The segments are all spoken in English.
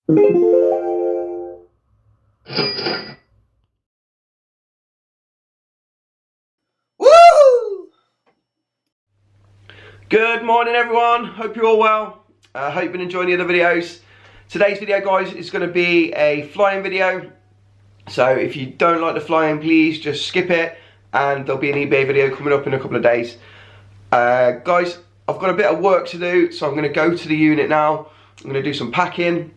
Woo! Good morning everyone, hope you're all well. Hope you've been enjoying the other videos. Today's video, guys, is going to be a flying video. So if you don't like the flying, please just skip it, and there'll be an eBay video coming up in a couple of days. Guys, I've got a bit of work to do, so I'm going to go to the unit now. I'm going to do some packing,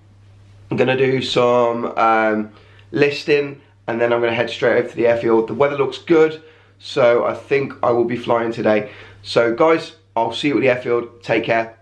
I'm going to do some listing, and then I'm going to head straight over to the airfield. The weather looks good, so I think I will be flying today. So guys, I'll see you at the airfield. Take care.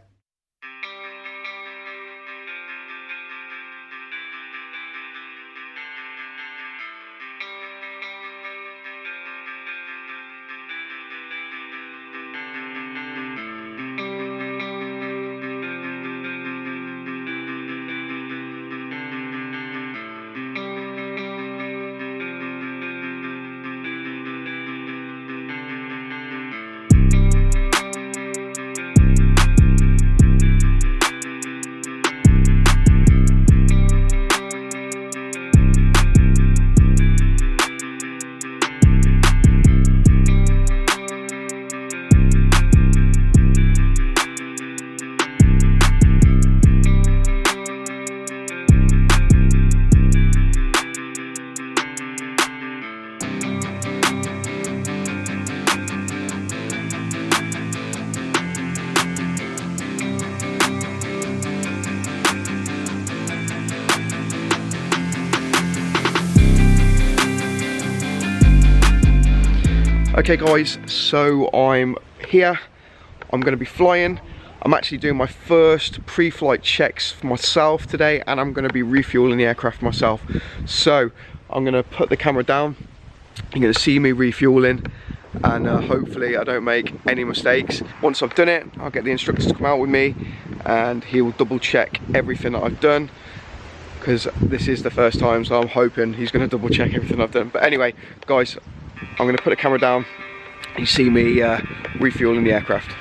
Okay guys, so I'm here, I'm going to be flying. I'm actually doing my first pre-flight checks for myself today, and I'm going to be refueling the aircraft myself. So I'm going to put the camera down, you're going to see me refueling, and hopefully I don't make any mistakes. Once I've done it, I'll get the instructor to come out with me and he will double check everything that I've done, because this is the first time, so I'm hoping he's going to double check everything I've done. But anyway guys, I'm going to put the camera down. You see me refueling the aircraft.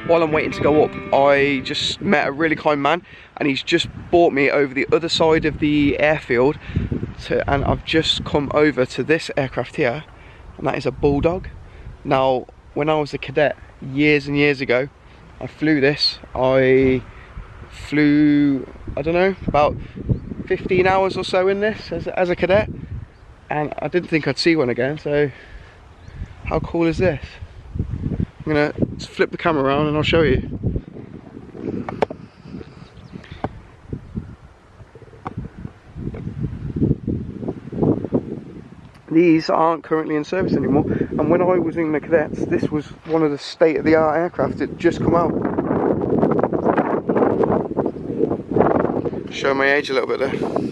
While I'm waiting to go up, I just met a really kind man, and he's just brought me over the other side of the airfield and I've just come over to this aircraft here, and that is a Bulldog. Now, when I was a cadet years and years ago, I flew this. I flew, I don't know, about 15 hours or so in this as a cadet, and I didn't think I'd see one again. So how cool is this? I'm gonna flip the camera around and I'll show you. These aren't currently in service anymore, and when I was in the cadets, this was one of the state-of-the-art aircraft that just come out. Show my age a little bit there.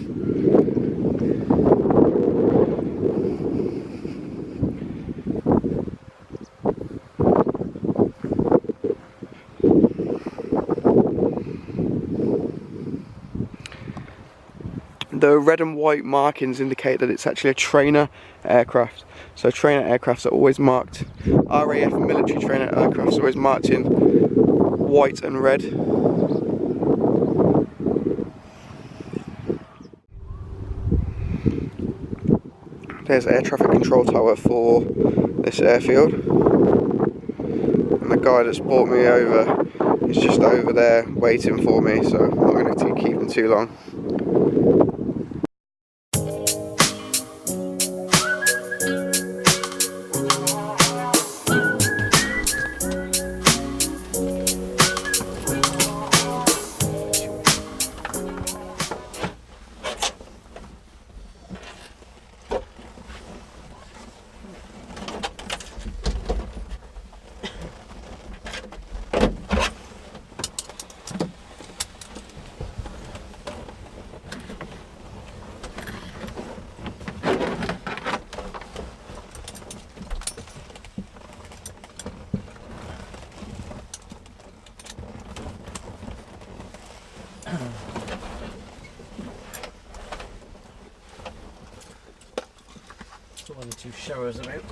The red and white markings indicate that it's actually a trainer aircraft. So trainer aircrafts are always marked, RAF military trainer aircrafts are always marked in white and red. There's air traffic control tower for this airfield. And the guy that's brought me over is just over there waiting for me, so I'm not going to keep him too long. One or two showers about.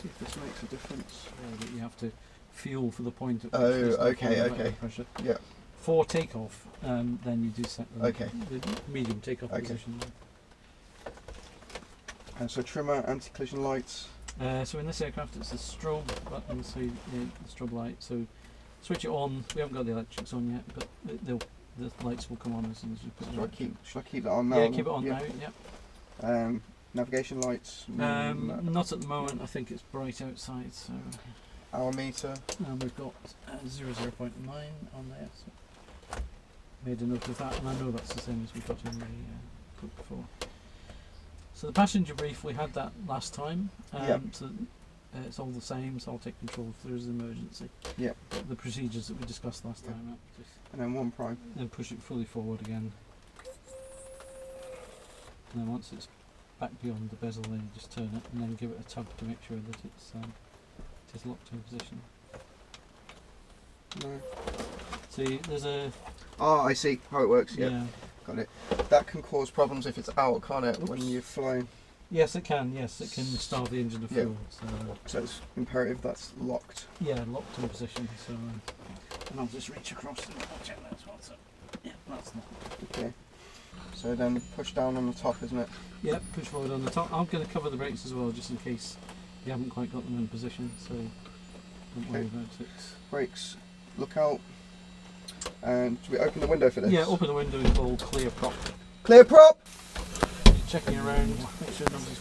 See if this makes a difference. That you have to feel for the point at which okay. pressure. Yeah. For takeoff, then you do set the medium takeoff Okay. position. And so trimmer, anti-collision lights. So in this aircraft it's the strobe button, so the strobe light. So switch it on. We haven't got the electrics on yet, but the lights will come on as soon as you put it on. Should I keep that on now? Yeah, keep it on now. Yeah. Navigation lights? Not at the moment. I think it's bright outside. So hour meter. and we've got 0.9 on there. So made a note of that, and I know that's the same as we got in the book before. So the passenger brief, we had that last time. So it's all the same. So I'll take control if there is an emergency. Yeah. The procedures that we discussed last time. Just and then 1 prime. then push it fully forward again. And then once it's back beyond the bezel, then you just turn it and then give it a tug to make sure that it is locked in position. No. See, there's a... Oh, I see how it works. Yeah. Got it. That can cause problems if it's out, can't it? Oops. When you're flying. Yes, it can. Yes, it can starve the engine of fuel. So it's imperative that's locked. Yeah, locked in position. So, and I'll just reach across and check that as well. So, yeah, that's locked. Okay. So then push down on the top, isn't it? Yeah, push forward on the top. I'm going to cover the brakes as well, just in case you haven't quite got them in position. So don't worry about it. Brakes. Look out. And do we open the window for this? Yeah, open the window and call clear prop. Clear prop! Checking around, make sure nobody's...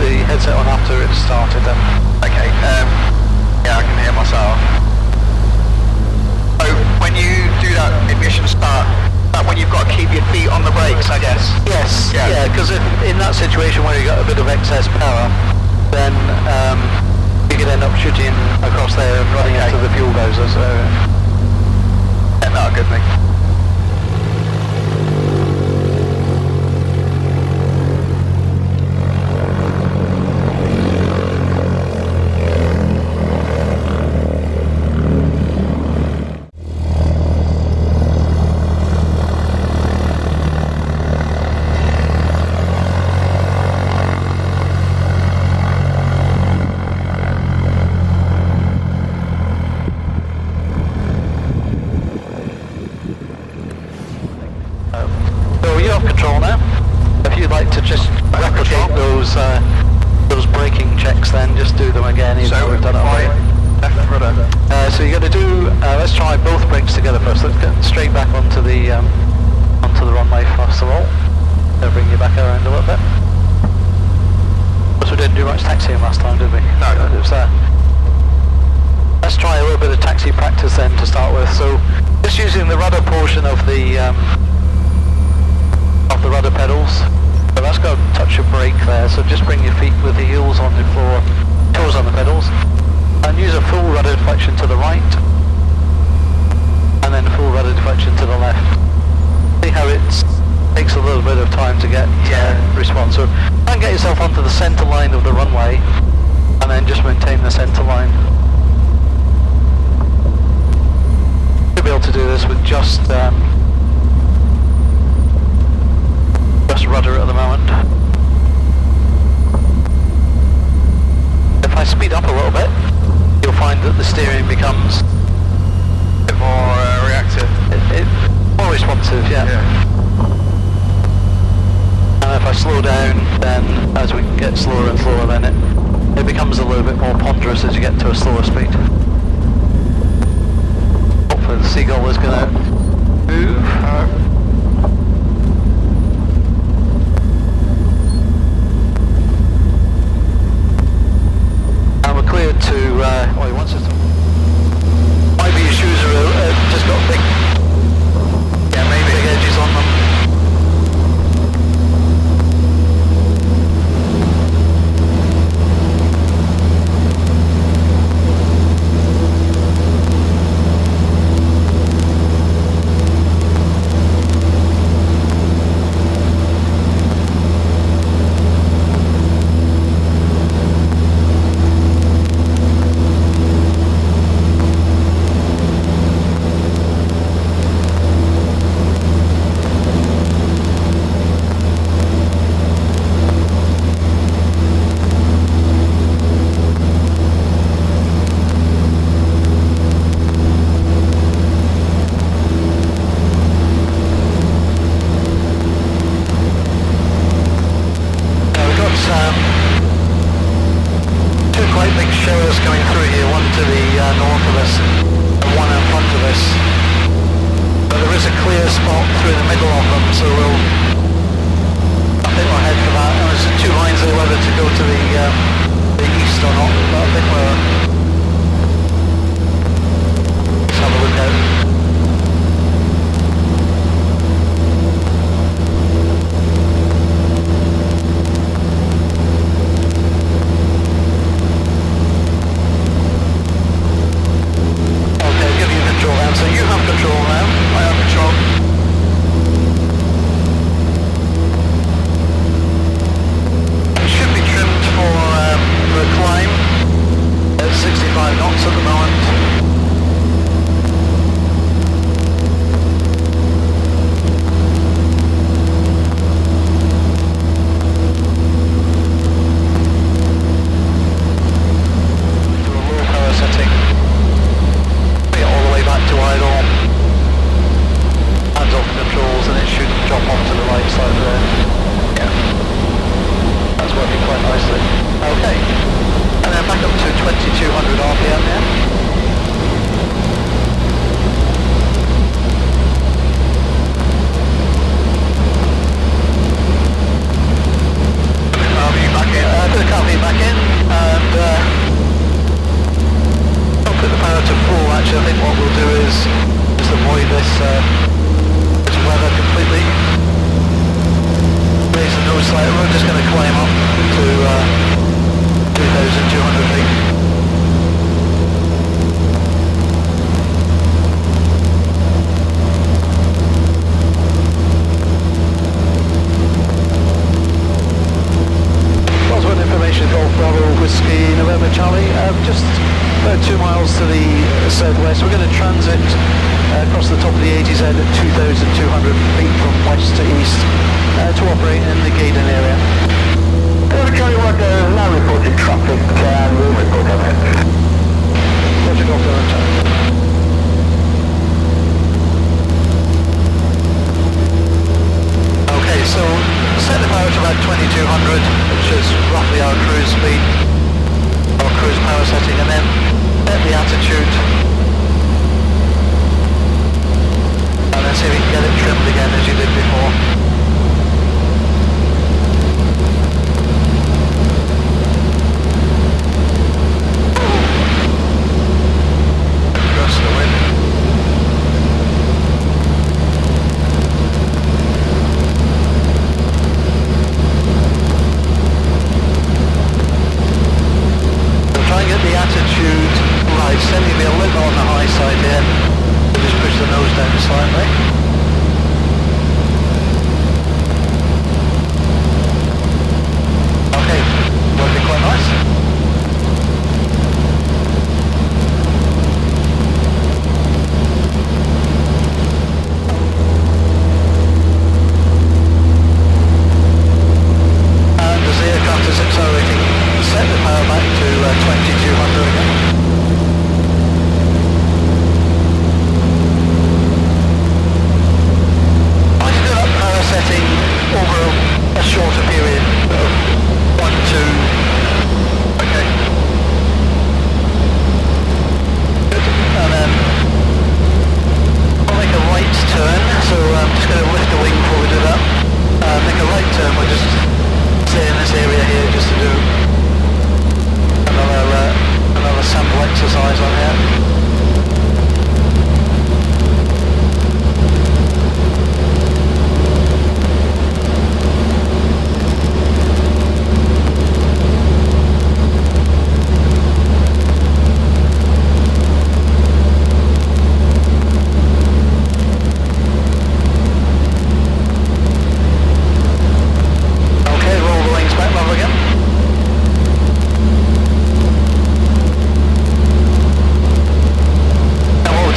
Headset on after it started then. Okay, yeah, I can hear myself. So when you do that ignition start, that when you've got to keep your feet on the brakes, I guess? Yes, yeah, because in that situation where you got a bit of excess power, then you could end up shooting across there and running into the fuel geyser, so... Yeah, not a good thing. those braking checks then, just do them again even though we've done it already. Left rudder. So you're going to do, let's try both brakes together first. Let's get straight back onto the runway first of all. They'll bring you back around a little bit. We didn't do much taxiing last time, did we? No. It was, let's try a little bit of taxi practice then to start with. So just using the rudder portion of the rudder pedals. So that's got a touch of brake there, so just bring your feet with the heels on the floor, toes on the pedals, and use a full rudder deflection to the right, and then full rudder deflection to the left. See how it takes a little bit of time to get response. So try and get yourself onto the centre line of the runway, and then just maintain the centre line. You'll be able to do this with just rudder at the moment. If I speed up a little bit, you'll find that the steering becomes A bit more reactive. More responsive, yeah. And if I slow down, then as we get slower and slower, then it becomes a little bit more ponderous as you get to a slower speed. Hopefully the seagull is going to move. And we're cleared to, oh, he wants us to... Maybe your shoes are just got big, maybe big edges on them. is roughly our cruise speed, or cruise power setting, and then set the attitude, and then see if we can get it trimmed again as you did before. Across the wind. Try and get the attitude right, sending me a little on the high side here. Just push the nose down slightly. Okay, working quite nice. And as the aircraft is accelerating, set the power back to 2200 again. I can do that power setting over a shorter period of 1, 2. Okay. Good. And then I'll make a right turn, so I'm just going to lift the wing before we do that. Make a right turn, we'll just stay in this area here just to do another sample exercise on here. Okay, roll the wings back level again.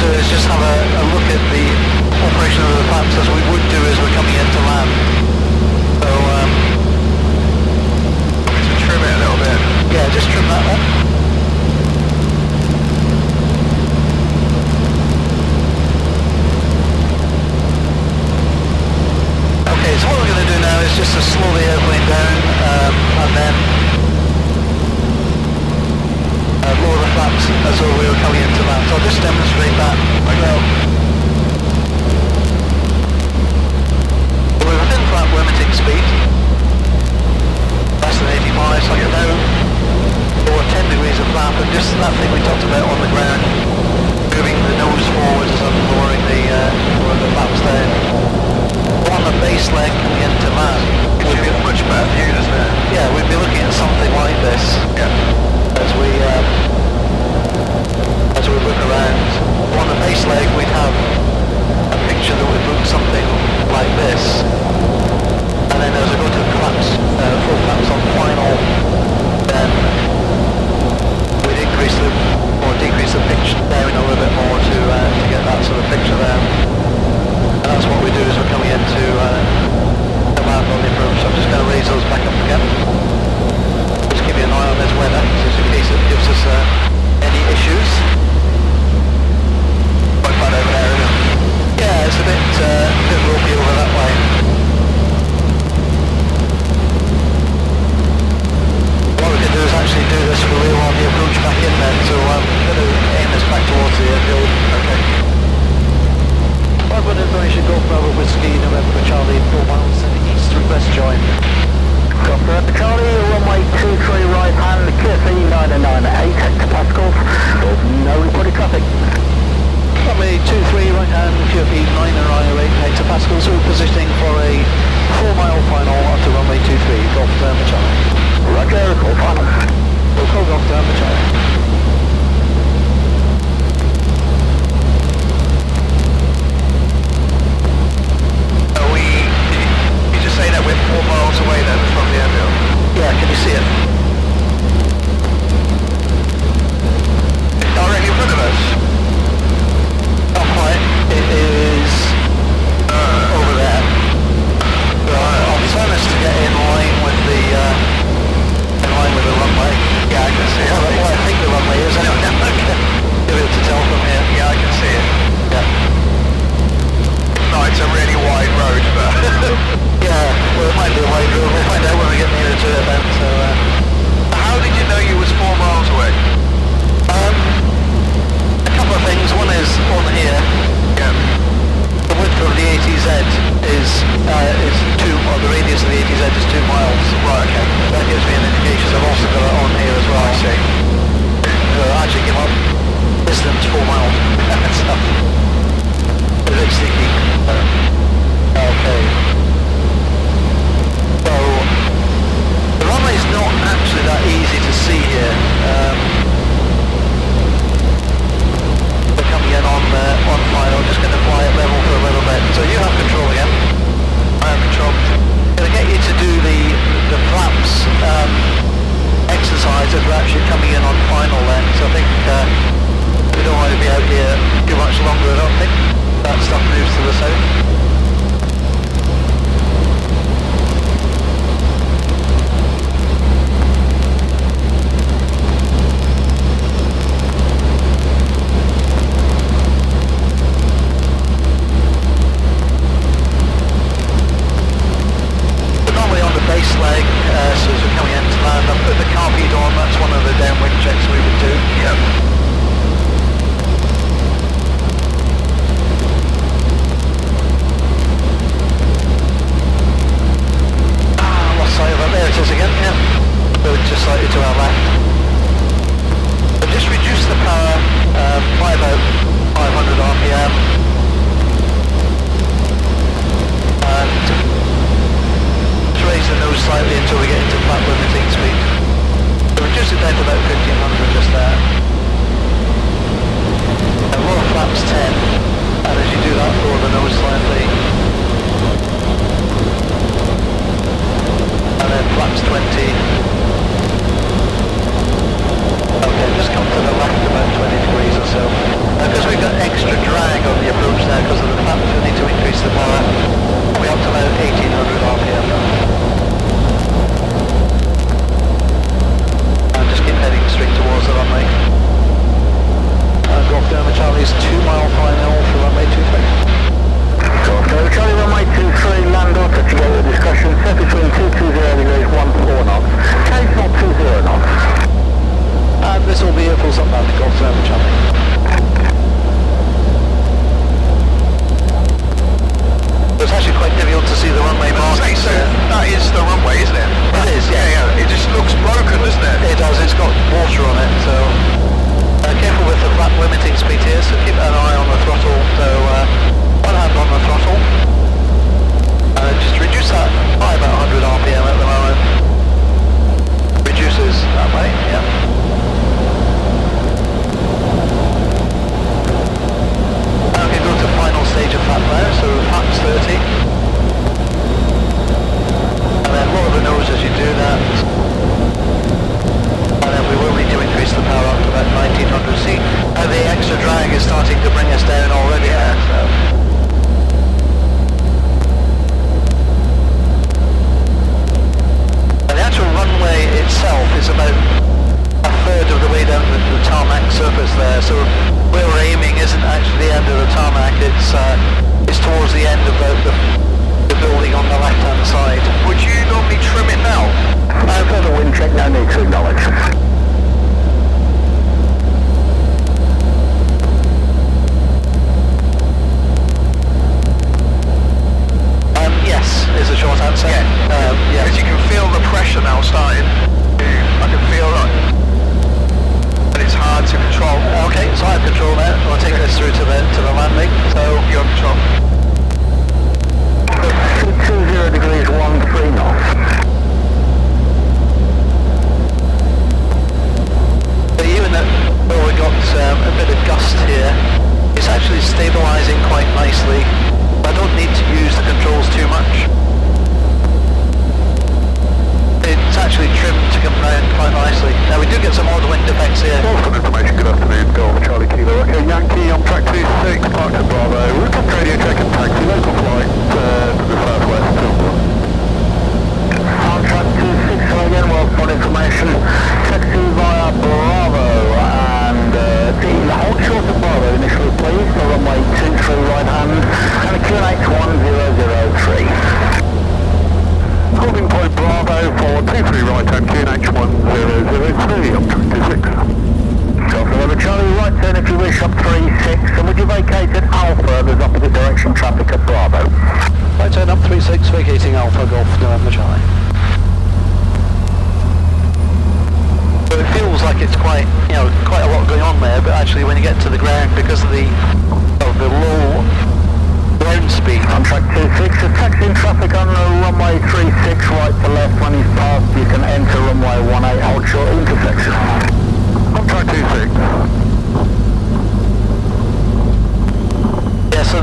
Is just have a look at the operation of the flaps as we would do as we're coming into land. So, just trim it a little bit. Yeah, just trim that one. Okay, so what we're going to do now is just to slow the airplane down and then lower the flaps as though we were coming into land. So I'll just demonstrate that. Well, we're within flap limiting speed, less than 80 miles, so you're now over 10 degrees of flap, and just that thing we talked about on the ground, moving the nose forward as I'm lowering the flaps down. On the base leg coming into land, we'd be a much better view, doesn't it? Yeah, we'd be looking at something like this. Yeah. As we look around. On the base leg we'd have a picture that would look something like this, and then as we go to flaps, full flaps on final, then we'd increase or decrease the pitch down a little bit more to get that sort of picture there. And that's what we do as we're coming into the land on the approach. So I'm just going to raise those back up again. Just keep an eye on this weather, just in case it gives us any issues. Quite fun over there, isn't it? Yeah, it's a bit ropey over that way. What we can do is actually do this for real on the approach back in then, so I'm going to aim this back towards the airfield. Okay. 5 information, Golf Bravo Whiskey, November Charlie, 4 miles to the east, request join. Golf Charlie, runway 23 right hand, QFE 998 hectopascals, no reported traffic. Runway 23 right hand, QFE 998 hectopascals, we're positioning for a 4-mile final onto runway 23, Golf Charlie. Roger, Golf final. Local Golf Charlie. Say that we're 4 miles away then from the airfield? Yeah, I think we don't want to be out here too much longer, I don't think. That stuff moves to the south.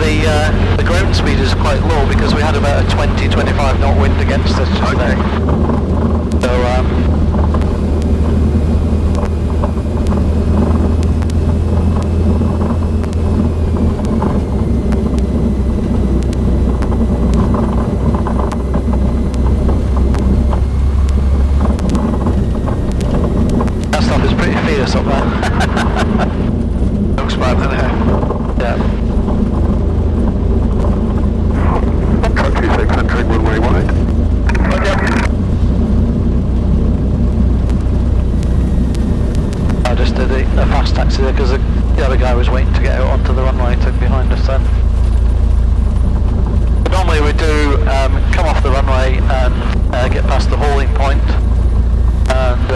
The ground speed is quite low because we had about a 20-25 knot wind against us just there. So fast taxi there because the other guy was waiting to get out onto the runway behind us then. Normally we do come off the runway and get past the hauling point and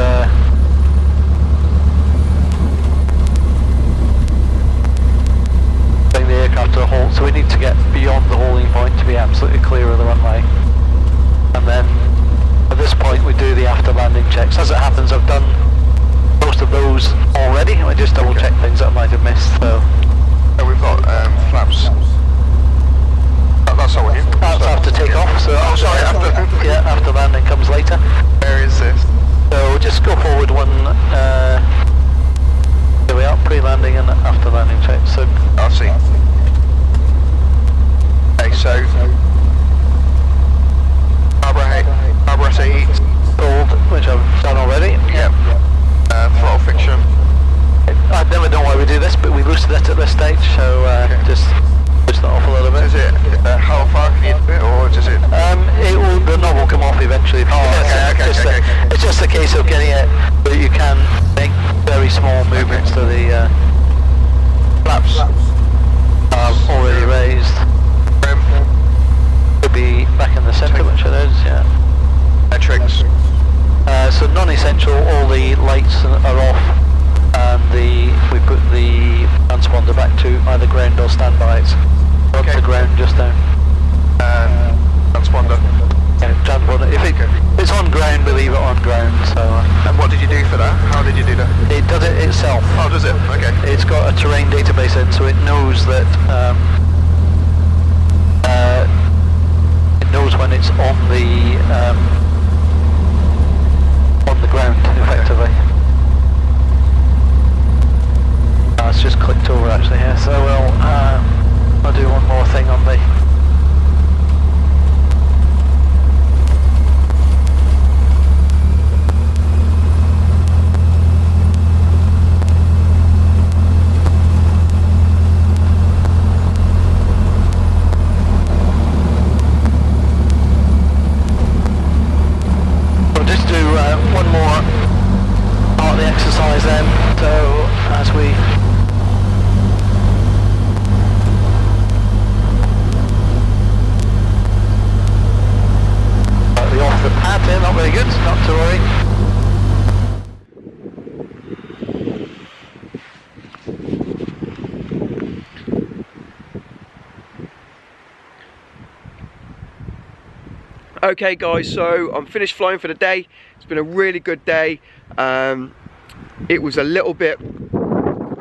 bring the aircraft to a halt, so we need to get beyond the hauling point to be absolutely clear of the runway. And then at this point we do the after landing checks. As it happens, I've done most of those already. I just double check things that I might have missed. So we've got flaps. That's all we need. That's after takeoff. So after landing comes later. Where is this? So just go forward one. Here we are, pre-landing and after landing checks. So I see. Okay, so Barbara heat, pulled, which I've done already. Yep. Throttle friction. I never know why we do this, but we loosen it at this stage, so just push that off a little bit. Is it how far can you do it, or does it? The knob will come off eventually. Okay. It's just a case of getting it, but you can make very small movements to the flaps. Already raised. Could be back in the centre, which it is, yeah. Metrics. So non-essential, all the lights are off, and we put the transponder back to either ground or standby. It's on the ground just now. Transponder. Yeah, transponder. If it's on ground, we leave it on ground. So. And what did you do for that? How did you do that? It does it itself. Oh, does it? Okay. It's got a terrain database in, so it knows that. It knows when it's on the ground, effectively. It's just clicked over actually here, so I'll do one more thing on the. One more part of the exercise then, so as we slightly off the pad here, not very good, not to worry. Okay guys, so I'm finished flying for the day. It's been a really good day. It was a little bit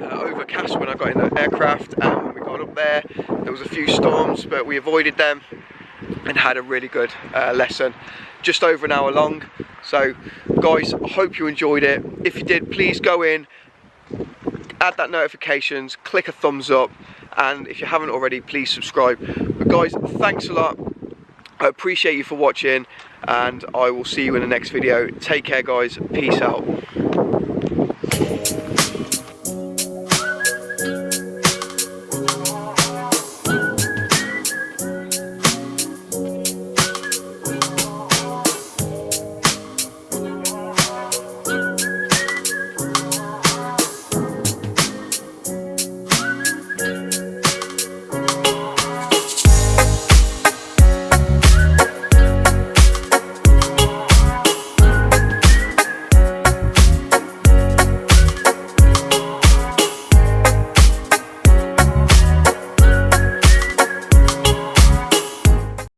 overcast when I got in the aircraft, and when we got up there was a few storms, but we avoided them and had a really good lesson. Just over an hour long. So guys, I hope you enjoyed it. If you did, please go in, add that notifications, click a thumbs up, and if you haven't already, please subscribe. But guys, thanks a lot. I appreciate you for watching, and I will see you in the next video. Take care guys, peace out.